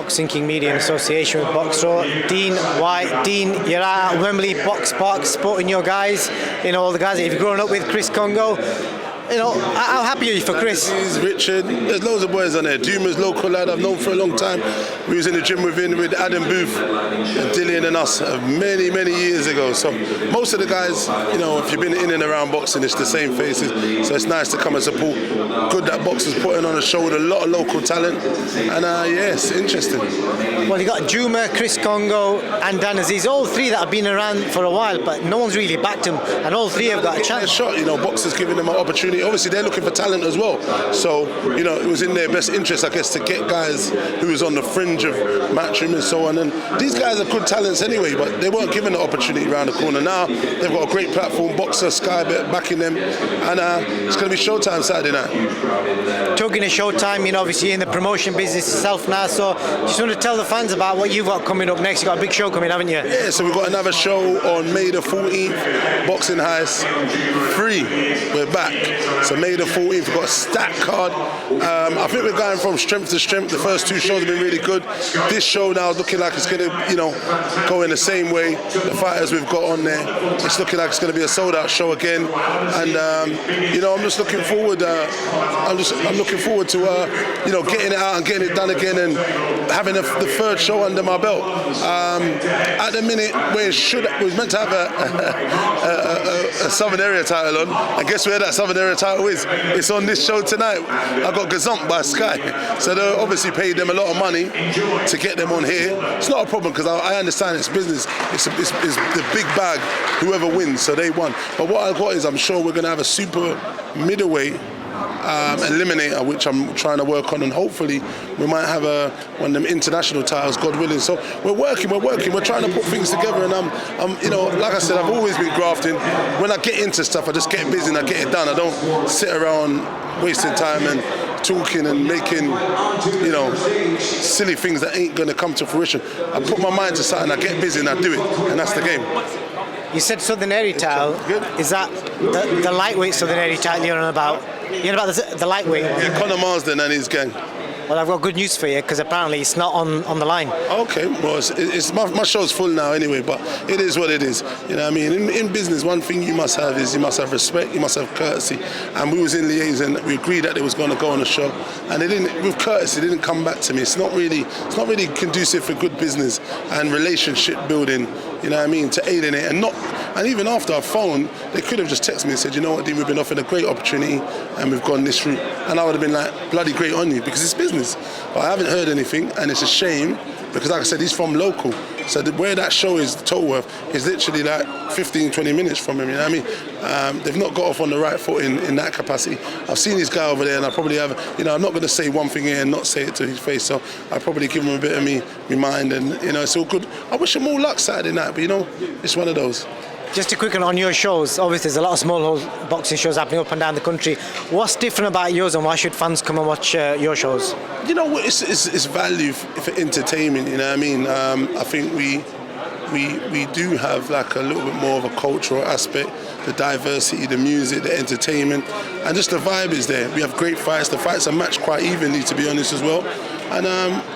Boxing King Media in association with Boxro. Dean Whyte. Dean, you're at Wembley Box Park supporting your guys, all the guys that you've grown up with, Chris Congo. How happy are you for Chris? Richard, there's loads of boys on there. Duma's local lad I've known for a long time. We was in the gym with Adam Booth and Dillian and us many, many years ago. So most of the guys, if you've been in and around boxing, it's the same faces. So it's nice to come and support. Good that boxers putting on a show with a lot of local talent. And yes, interesting. Well, you got Juma, Chris Congo and Dan Aziz, all three that have been around for a while, but no one's really backed them, and all three have got a chance. Shot, boxers giving them an opportunity. Obviously, they're looking for talent as well. So, it was in their best interest, I guess, to get guys who was on the fringe of Matchroom and so on. And these guys are good talents anyway, but they weren't given the opportunity around the corner. Now, they've got a great platform, Boxer, Sky Bet backing them, and it's going to be showtime Saturday night. Talking of showtime, obviously you're in the promotion business yourself now, so just want to tell the fans about what you've got coming up next. You've got a big show coming, haven't you? Yeah, so we've got another show on May the 14th, Boxing Heist, free. We're back. So May the 14th, we've got a stacked card. I think we're going from strength to strength. The first two shows have been really good. This show now is looking like it's going to, go in the same way. The fighters we've got on there, it's looking like it's going to be a sold-out show again. And I'm just looking forward. I'm looking forward to getting it out and getting it done again and having the third show under my belt. At the minute, we was meant to have a Southern Area title on, and guess where that Southern Area title is? It's on this show tonight. I got gazumped by Sky, so they obviously paid them a lot of money to get them on here. It's not a problem because I understand it's business. It's the big bag. Whoever wins, so they won. But what I got is I'm sure we're going to have a super middleweight eliminator, which I'm trying to work on, and hopefully we might have one of them international titles, God willing. So we're working. We're trying to put things together, and I'm like I said, I've always been grafting. When I get into stuff, I just get busy and I get it done. I don't sit around wasting time and talking and making, silly things that ain't going to come to fruition. I put my mind to something, I get busy and I do it, and that's the game. You said Southern Area title. Is that the lightweight Southern Area title you're on about? You're on about the lightweight? Yeah, Conor Marsden and his gang. Well, I've got good news for you because apparently it's not on the line. Okay, well, it's my show's full now anyway, but it is what it is. You know what I mean? In business, one thing you must have is you must have respect, you must have courtesy. And we was in liaison, we agreed that they was going to go on the show, and they didn't, with courtesy, they didn't come back to me. It's not really conducive for good business and relationship building. You know what I mean? To alienate and even after I phoned, they could have just texted me and said, you know what, Dean, we've been offered a great opportunity and we've gone this route. And I would have been like, bloody great on you, because it's business. But I haven't heard anything, and it's a shame because, like I said, he's from local. So where that show is, Tollworth, is literally like 15, 20 minutes from him, you know what I mean? They've not got off on the right foot in that capacity. I've seen this guy over there, and I probably have, I'm not going to say one thing here and not say it to his face, so I probably give him a bit of me mind, and, it's all good. I wish him more luck Saturday night, but, it's one of those. Just a quick one on your shows. Obviously, there's a lot of small boxing shows happening up and down the country. What's different about yours, and why should fans come and watch your shows? It's value for entertainment. You know what I mean? I think we do have like a little bit more of a cultural aspect, the diversity, the music, the entertainment, and just the vibe is there. We have great fights. The fights are matched quite evenly, to be honest, as well. And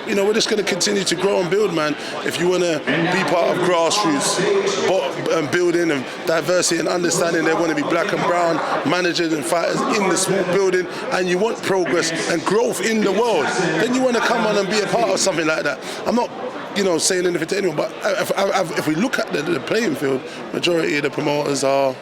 we're just going to continue to grow and build, man. If you want to be part of grassroots building and diversity and understanding, they want to be black and brown managers and fighters in the small building, and you want progress and growth in the world, then you want to come on and be a part of something like that. I'm not saying anything to anyone, but if we look at the playing field, majority of the promoters are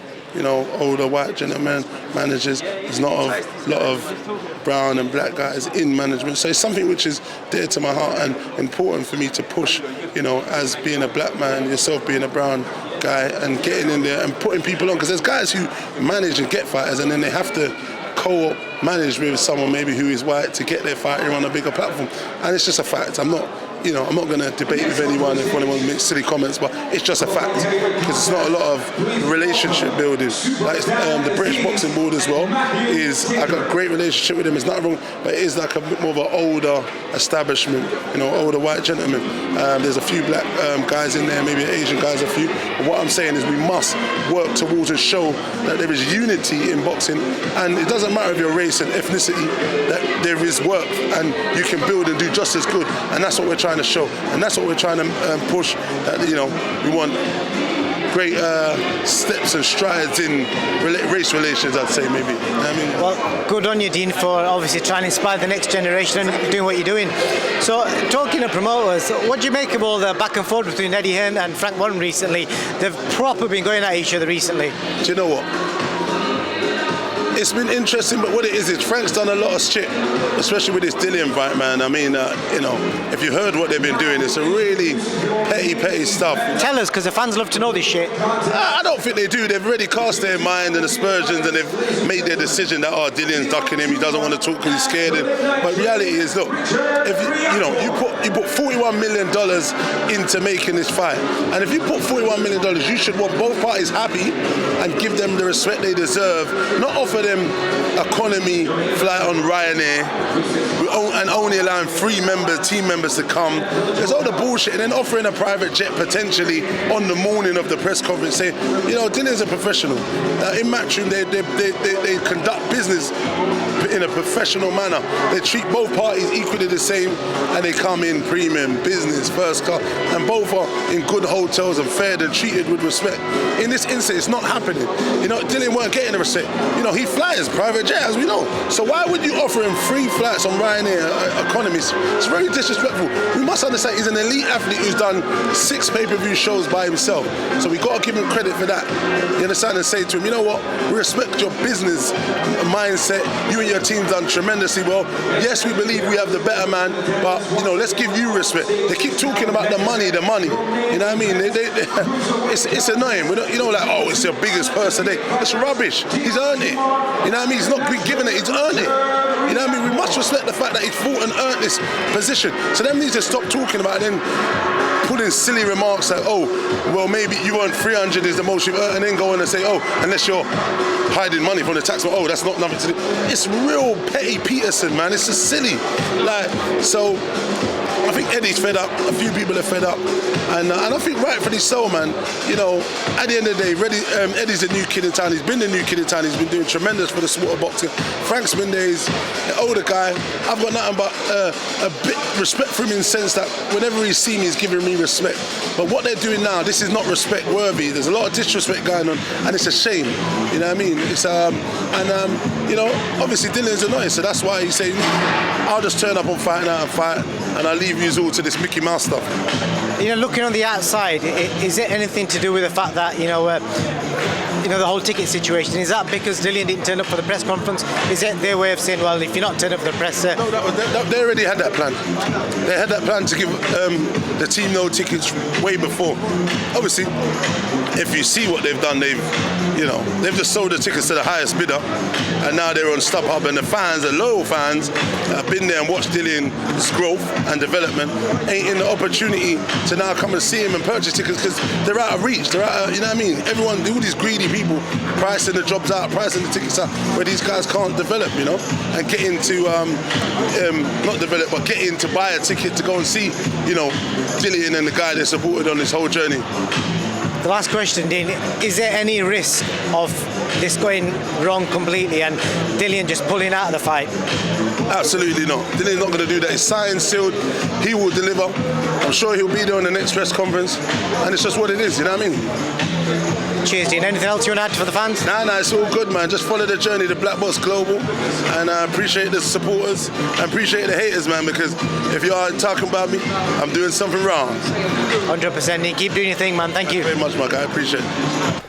older white gentlemen, managers. There's not a lot of brown and black guys in management. So it's something which is dear to my heart and important for me to push, as being a black man, yourself being a brown guy, and getting in there and putting people on. Because there's guys who manage and get fighters, and then they have to co-manage with someone maybe who is white to get their fighter on a bigger platform. And it's just a fact. I'm not going to debate with anyone if anyone makes silly comments, but it's just a fact, because it's not a lot of relationship building. Like the British Boxing Board as well, I got a great relationship with them. It's not wrong, but it is like a bit more of an older establishment, older white gentlemen. There's a few black guys in there, maybe Asian guys a few. But what I'm saying is we must work towards and show that there is unity in boxing, and it doesn't matter if you're race and ethnicity, that there is work and you can build and do just as good, and that's what we're trying trying to show, and that's what we're trying to push. You know, we want great steps and strides in race relations, I'd say, maybe. You know what I mean? Well, good on you, Dean, for obviously trying to inspire the next generation and doing what you're doing. So, talking of promoters, what do you make of all the back and forth between Eddie Hearn and Frank Warren recently? They've properly been going at each other recently. Do you know what? It's been interesting, but what it is Frank's done a lot of shit, especially with this Dillian fight, man. I mean, you know, if you heard what they've been doing, it's a really petty stuff. Tell us, because the fans love to know this shit. I don't think they do. They've already cast their mind and aspersions, and they've made their decision that, Dillian's ducking him, he doesn't want to talk because he's scared. But reality is, look, if you put $41 million into making this fight, and if you put $41 million, you should want both parties happy and give them the respect they deserve, not offer them economy flight on Ryanair and only allowing 3 team members to come. There's all the bullshit, and then offering a private jet potentially on the morning of the press conference saying, you know, Dillian's a professional. In Matchroom, they conduct business in a professional manner. They treat both parties equally the same, and they come in premium, business, first class, and both are in good hotels and fed and treated with respect. In this instance, it's not happening. You know, Dillian weren't getting the respect. You know, he flies private jet, as we know. So why would you offer him free flights on Ryanair economies? It's very disrespectful. We must understand he's an elite athlete who's done 6 pay-per-view shows by himself. So we got to give him credit for that. You understand? And say to him, you know what? We respect your business mindset. You and your team done tremendously well. Yes, we believe we have the better man, but you know, let's give you respect. They keep talking about the money. You know what I mean? It's annoying. We don't, you know, like, oh, it's your biggest person. It's rubbish. He's earned it. You know what I mean? He's not been given it. He's earned it. You know what I mean? We must respect the fact that he's fought and earned this position. So them need to stop talking about it and then putting silly remarks like, oh, well, maybe you earned 300 is the most you've earned, and then go on and say, oh, unless you're hiding money from the taxman, oh, that's not nothing to do. It's real petty Peterson, man. It's just silly. Like, so I think Eddie's fed up. A few people are fed up, and I think rightfully so, man. You know, at the end of the day, Eddie's a new kid in town. He's been the new kid in town. He's been doing tremendous for the sport of boxing. Frank's been there. He's an older guy. I've got nothing but a bit respect for him in the sense that whenever he's seen me, he's giving me respect. But what they're doing now, this is not respect worthy. There's a lot of disrespect going on, and it's a shame. You know what I mean? It's you know, obviously Dillian's annoying, so that's why he's saying, I'll just turn up on Fight Night and fight, and I'll leave you all to this Mickey Mouse stuff. You know, looking on the outside, is it anything to do with the fact that, you know, the whole ticket situation? Is that because Dillian didn't turn up for the press conference? Is it their way of saying, well, if you're not turning up for the press... No, they already had that plan. They had that plan to give the team no tickets way before. Obviously, if you see what they've done, they've just sold the tickets to the highest bidder, and now they're on StubHub, and the fans, the loyal fans, have been there and watched Dillian's growth and development, ain't in the opportunity to now come and see him and purchase tickets because they're out of reach. They're out of, you know what I mean? Everyone, all these greedy people pricing the jobs out, pricing the tickets out, where these guys can't develop, you know, and get into, not develop, but get in to buy a ticket to go and see, you know, Dillian and the guy they supported on this whole journey. The last question, Dean, is there any risk of this going wrong completely and Dillian just pulling out of the fight? Absolutely not. Dillian's not going to do that. It's signed, sealed. He will deliver. I'm sure he'll be there on the next press conference, and it's just what it is, you know what I mean? Cheers, Dean. Anything else you want to add for the fans? Nah, it's all good, man. Just follow the journey to Black Box Global, and I appreciate the supporters and appreciate the haters, man, because if you are talking about me, I'm doing something wrong. 100%, Dean. Keep doing your thing, man. Thank you. Thank you very much, my guy. I appreciate it.